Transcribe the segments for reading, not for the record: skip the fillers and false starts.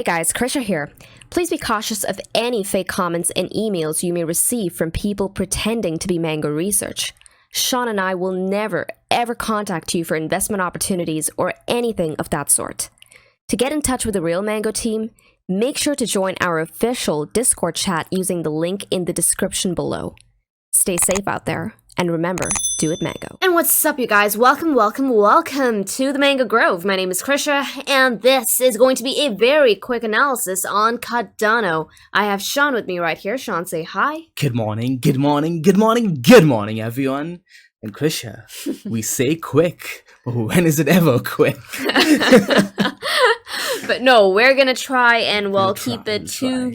Hey guys, Krisha here. Please be cautious of any fake comments and emails you may receive from people pretending to be Mango Research. Sean and I will never, ever contact you for investment opportunities or anything of that sort. To get in touch with the real Mango team, make sure to join our official Discord chat using the link in the description below. Stay safe out there, and remember, do it Mango. And what's up, you guys? Welcome to the Mango Grove. My name is Krisha, and this is going to be a very quick analysis on Cardano. I have Sean with me right here. Sean, say hi. Good morning, everyone. And Krisha, we say quick, but when is it ever quick? But no, we're gonna try and we'll keep it to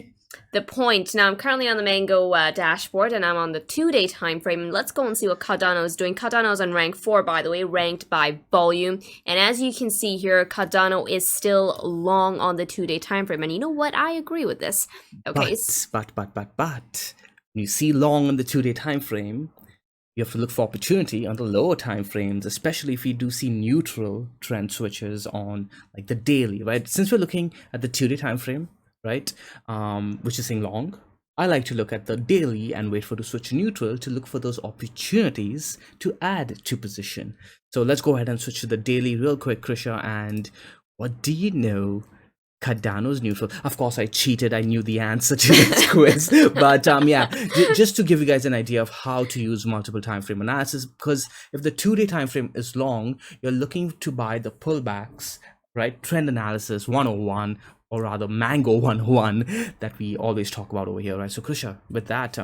the point. Now, I'm currently on the Mango dashboard, and I'm on the 2-day time frame. And let's go and see what Cardano is doing. Cardano is on rank 4, by the way, ranked by volume. And as you can see here, Cardano is still long on the 2-day time frame. And you know what? I agree with this. Okay. But when you see long on the 2-day time frame, you have to look for opportunity on the lower time frames, especially if you do see neutral trend switches on like the daily, right? Since we're looking at the 2-day time frame, right, which is saying long, I like to look at the daily and wait for the switch neutral to look for those opportunities to add to position. So let's go ahead and switch to the daily real quick, Krisha. And what do you know? Cardano's neutral. Of course, I cheated. I knew the answer to this quiz. But yeah, just to give you guys an idea of how to use multiple time frame analysis, because if the 2-day time frame is long, you're looking to buy the pullbacks, right? Trend analysis 101, or rather Mango 101 that we always talk about over here, right? So Krisha, with that,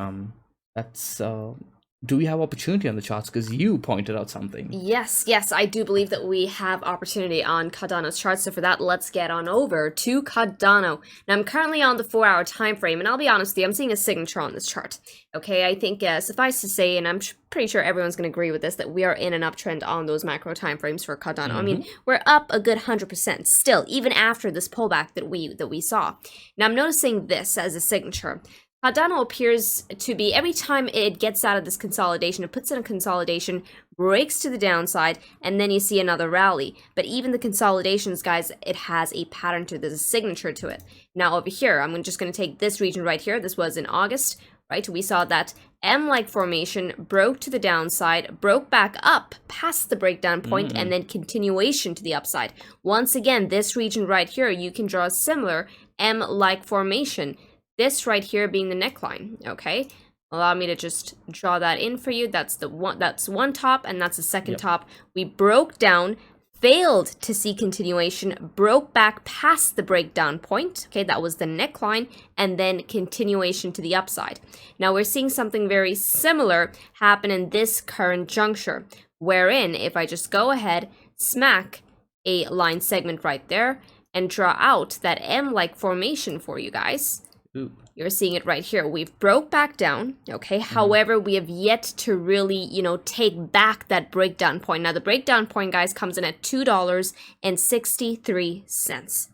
do we have opportunity on the charts? Because you pointed out something. Yes, I do believe that we have opportunity on Cardano's chart. So for that, let's get on over to Cardano. Now, I'm currently on the 4-hour time frame, and I'll be honest with you, I'm seeing a signature on this chart. Okay, I think suffice to say, and I'm pretty sure everyone's going to agree with this, that we are in an uptrend on those macro time frames for Cardano. I mean, we're up a good 100% still, even after this pullback that we saw. Now, I'm noticing this as a signature. Cardano appears to be, every time it gets out of this consolidation, it puts in a consolidation, breaks to the downside, and then you see another rally. But even the consolidations, guys, it has a pattern to it. There's a signature to it. Now over here, I'm just going to take this region right here. This was in August, right? We saw that M-like formation broke to the downside, broke back up past the breakdown point, and then continuation to the upside. Once again, this region right here, you can draw a similar M-like formation. This right here being the neckline, okay? Allow me to just draw that in for you. That's one top, and that's the second top. We broke down, failed to see continuation, broke back past the breakdown point. Okay, that was the neckline, and then continuation to the upside. Now we're seeing something very similar happen in this current juncture, wherein if I just go ahead, smack a line segment right there, and draw out that M-like formation for you guys. Ooh. You're seeing it right here. We've broke back down, okay? However, we have yet to really, take back that breakdown point. Now, the breakdown point, guys, comes in at $2.63,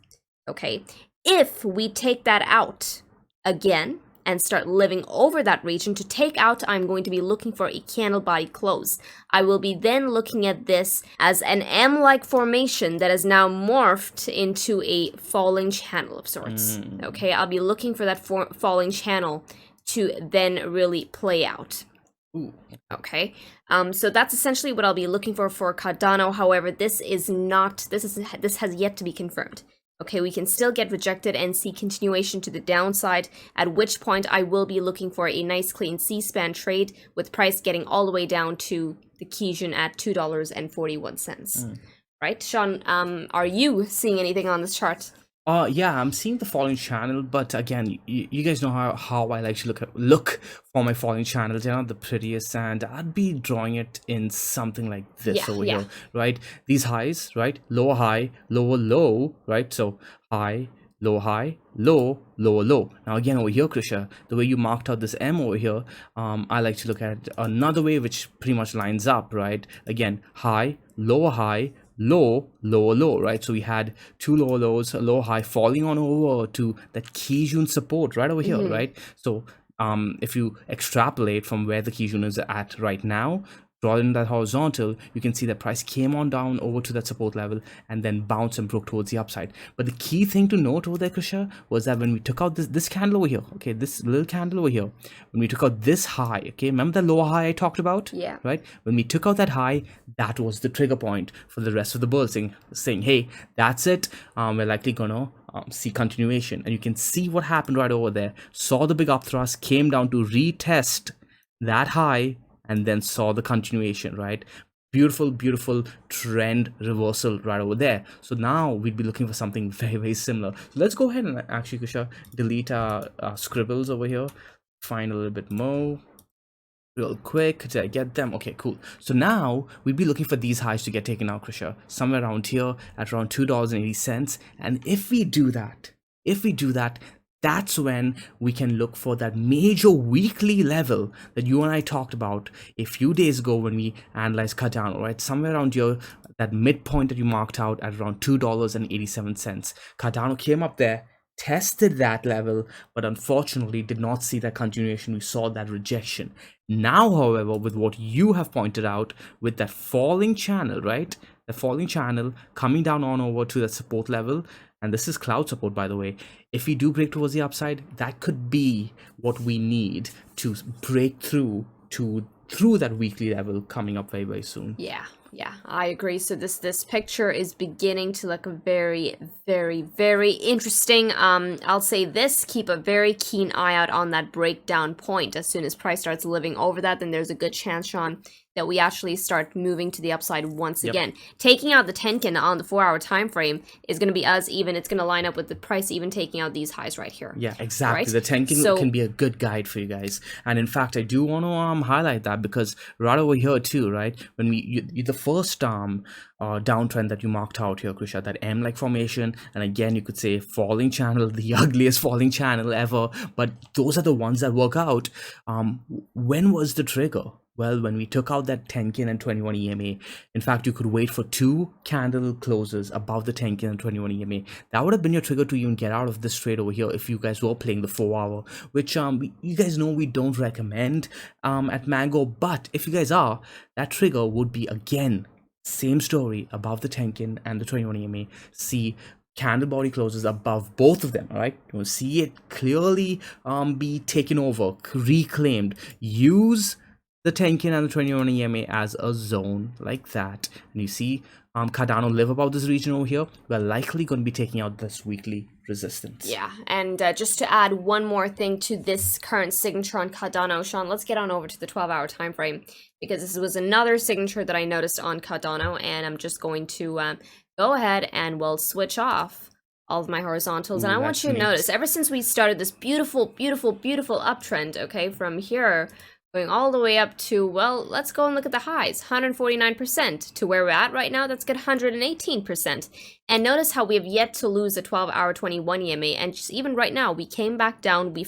okay? If we take that out again and start living over that region, to take out, I'm going to be looking for a candle body close. I will be then looking at this as an M-like formation that is now morphed into a falling channel of sorts. Okay, I'll be looking for that falling channel to then really play out. Ooh. Okay, so that's essentially what I'll be looking for Cardano. However, this has yet to be confirmed. Okay, we can still get rejected and see continuation to the downside, at which point I will be looking for a nice clean C-span trade with price getting all the way down to the Kijun at $2.41. Right, Sean, are you seeing anything on this chart? Yeah, I'm seeing the falling channel, but again, you guys know how I like to look for my falling channels. They're not the prettiest, and I'd be drawing it in something like this over here, right? These highs, right? Lower high, lower low, right? So high, low high, low, lower low. Now again over here, Krisha, the way you marked out this M over here, I like to look at another way which pretty much lines up, right? Again, high, lower high, low, lower low, right? So we had two lower lows, a low high falling on over to that Kijun support right over here, right? So if you extrapolate from where the Kijun is at right now, rather than that horizontal, you can see the price came on down over to that support level and then bounced and broke towards the upside. But the key thing to note over there, Krisha, was that when we took out this candle over here, okay, this little candle over here, when we took out this high, okay, remember the lower high I talked about? Yeah. Right? When we took out that high, that was the trigger point for the rest of the bull, saying, hey, that's it. We're likely gonna see continuation. And you can see what happened right over there. Saw the big upthrust, came down to retest that high, and then saw the continuation, right? Beautiful, beautiful trend reversal right over there. So now we'd be looking for something very, very similar. So let's go ahead and actually, Kusha, delete our scribbles over here. Find a little bit more real quick. Did I get them? Okay, cool. So now we'd be looking for these highs to get taken out, Krisha, somewhere around here at around $2.80. And if we do that, that's when we can look for that major weekly level that you and I talked about a few days ago when we analyzed Cardano, right? Somewhere around here, that midpoint that you marked out at around $2.87. Cardano came up there, tested that level, but unfortunately did not see that continuation. We saw that rejection. Now, however, with what you have pointed out, with that falling channel, right? The falling channel coming down on over to that support level, and this is cloud support, by the way. If we do break towards the upside, that could be what we need to break through that weekly level coming up very, very soon. Yeah, I agree. So this picture is beginning to look very, very, very interesting. I'll say this, keep a very keen eye out on that breakdown point. As soon as price starts living over that, then there's a good chance, Sean, that we actually start moving to the upside once again. Taking out the Tenkin on the 4-hour time frame is going to be as even. It's going to line up with the price even taking out these highs right here. Yeah, exactly. Right? The Tenkin can be a good guide for you guys. And in fact, I do want to highlight that because right over here too, right? When the first downtrend that you marked out here, Krisha, that M-like formation, and again, you could say falling channel, the ugliest falling channel ever, but those are the ones that work out. When was the trigger? Well, when we took out that Tenkin and 21 EMA, in fact, you could wait for 2 candle closes above the Tenkin and 21 EMA. That would have been your trigger to even get out of this trade over here if you guys were playing the 4-hour, which you guys know we don't recommend at Mango. But if you guys are, that trigger would be, again, same story, above the Tenkin and the 21 EMA. See candle body closes above both of them, all right? You'll see it clearly be taken over, reclaimed. Use the Tenkin and the 21 EMA as a zone like that, and you see Cardano live above this region over here. We're likely going to be taking out this weekly resistance. Yeah, and just to add one more thing to this current signature on Cardano, Sean, let's get on over to the 12-hour time frame, because this was another signature that I noticed on Cardano, and I'm just going to go ahead and we'll switch off all of my horizontals. And I want you to notice, ever since we started this beautiful, beautiful, beautiful uptrend, okay, from here going all the way up to, well, let's go and look at the highs, 149%, to where we're at right now, that's good, 118%. And notice how we have yet to lose a 12-hour 21 EMA, and just even right now, we came back down, we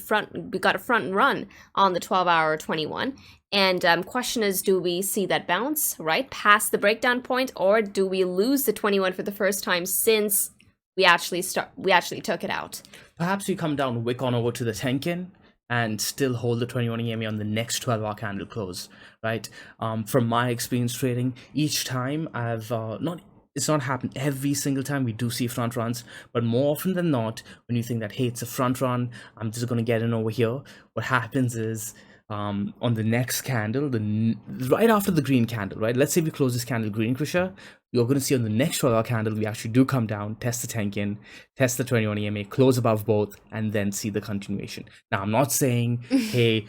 got a front run on the 12-hour 21. And question is, do we see that bounce, right, past the breakdown point, or do we lose the 21 for the first time since we actually took it out? Perhaps we come down wick on over to the Tenkin and still hold the 21 EMA on the next 12-hour candle close, right? From my experience trading, each time it's not happened every single time. We do see front runs, but more often than not, when you think that, hey, it's a front run, I'm just going to get in over here, what happens is, on the next candle, right after the green candle, right? Let's say we close this candle green, Krisha. You're going to see on the next 12-hour candle, we actually do come down, test the Tenkin, test the 21 EMA, close above both, and then see the continuation. Now, I'm not saying, hey,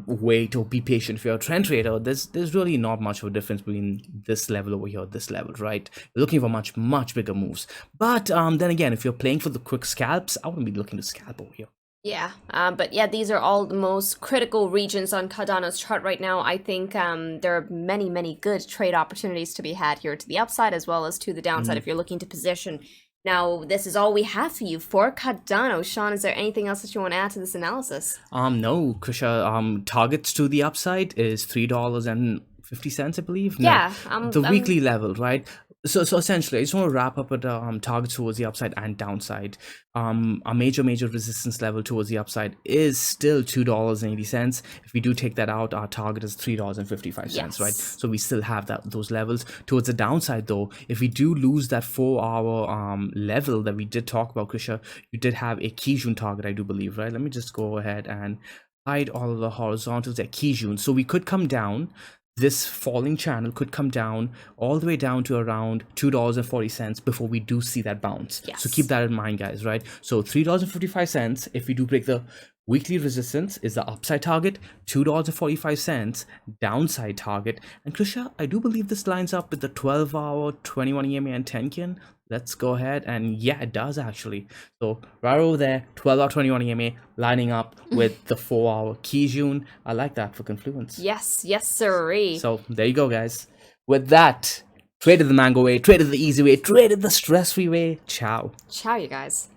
wait or be patient if you're a trend trader. There's really not much of a difference between this level over here, this level, right? You're looking for much, much bigger moves. But then again, if you're playing for the quick scalps, I wouldn't be looking to scalp over here. Yeah, but yeah, these are all the most critical regions on Cardano's chart right now. I think there are many, many good trade opportunities to be had here to the upside as well as to the downside if you're looking to position. Now, this is all we have for you for Cardano. Sean, is there anything else that you want to add to this analysis? No, Krisha. Targets to the upside is $3.50, I believe. Yeah. No, the weekly level, right? So essentially, I just want to wrap up with targets towards the upside and downside. Our major resistance level towards the upside is still $2.80. If we do take that out, our target is $3.55, right? Yes. So we still have those levels. Towards the downside, though, if we do lose that 4-hour level that we did talk about, Krisha, you did have a Kijun target, I do believe, right? Let me just go ahead and hide all of the horizontals at Kijun. So we could come down. This falling channel could come down all the way down to around $2.40 before we do see that bounce. Yes. So keep that in mind, guys, right? So $3.55, if we do break the weekly resistance, is the upside target, $2.45 downside target. And Krisha, I do believe this lines up with the 12-hour, 21 EMA and Tenkin. Let's go ahead, and yeah, it does actually. So right over there, 12-hour, 21 EMA lining up with the 4-hour Kijun. I like that for Confluence. Yes, sirree. So there you go, guys. With that, traded the mango way, traded the easy way, traded the stress-free way. Ciao. Ciao, you guys.